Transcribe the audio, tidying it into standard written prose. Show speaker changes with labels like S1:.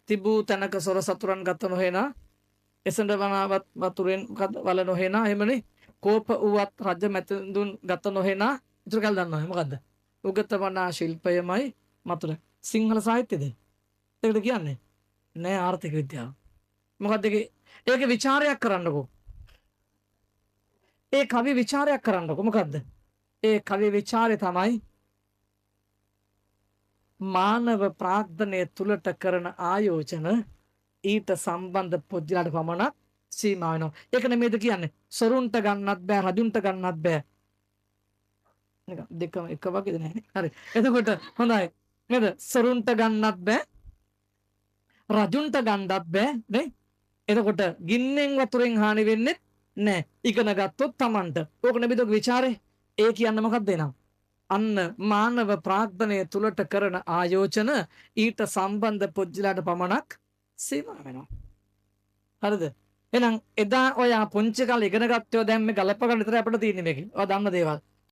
S1: තිබූ තැනක සොර සතුරන් ගත නොහෙනා එසඳ වනාවත් වතුරෙන් වල නොහෙනා එහෙමනේ කෝප වූවත් රජ මැතිඳුන් ගත නොහෙනා ඉතුරු කල් දන්නවා මොකද්ද උගත වනා ශිල්පයමයි මතුර සිංහල සාහිත්‍යද ඒකට කියන්නේ නෑ ආර්ථික විද්‍යාව මොකද්ද ඒක විචාරයක් කරන්නකෝ ඒ කවි විචාරයක් කරන්නකෝ මොකද්ද ඒ කවි විචාරය තමයි මානව ප්‍රාග්ධනය තුලට කරන ආයෝජන ඊට සම්බන්ධ පොජ්ජලට පමණක් සීමා වෙනවා. ඒක නෙමෙයිද කියන්නේ. සොරුන්ට ගන්නත් බෑ, රජුන්ට ගන්නත් බෑ. නිකන් දෙකම එක වගේද නැහැ. හරි. එතකොට හොඳයි. නේද? සොරුන්ට ගන්නත් බෑ, රජුන්ට ගන්නත් බෑ නේ? එතකොට ගින්නෙන් වතුරෙන් හානි වෙන්නේ නැහැ. ඉගෙන ගත්තොත් Tamanට. ඕක නෙමෙයිද විචාරේ? ඒ කියන්නේ මොකක්ද එනම්? අන්න මානව ප්‍රාග්ධනය තුලට කරන ආයෝජන ඊට සම්බන්ධ පොජ්ජලට පමණක් සීමා වෙනවා. හරිද? එහෙනම් එදා ඔය පුංචි කාලේ ඉගෙන ගත්තෝ දැන් මේ ගලප ගන්න විතර අපිට තියෙන්නේ මේකේ. ඔය දන්න දේවල්.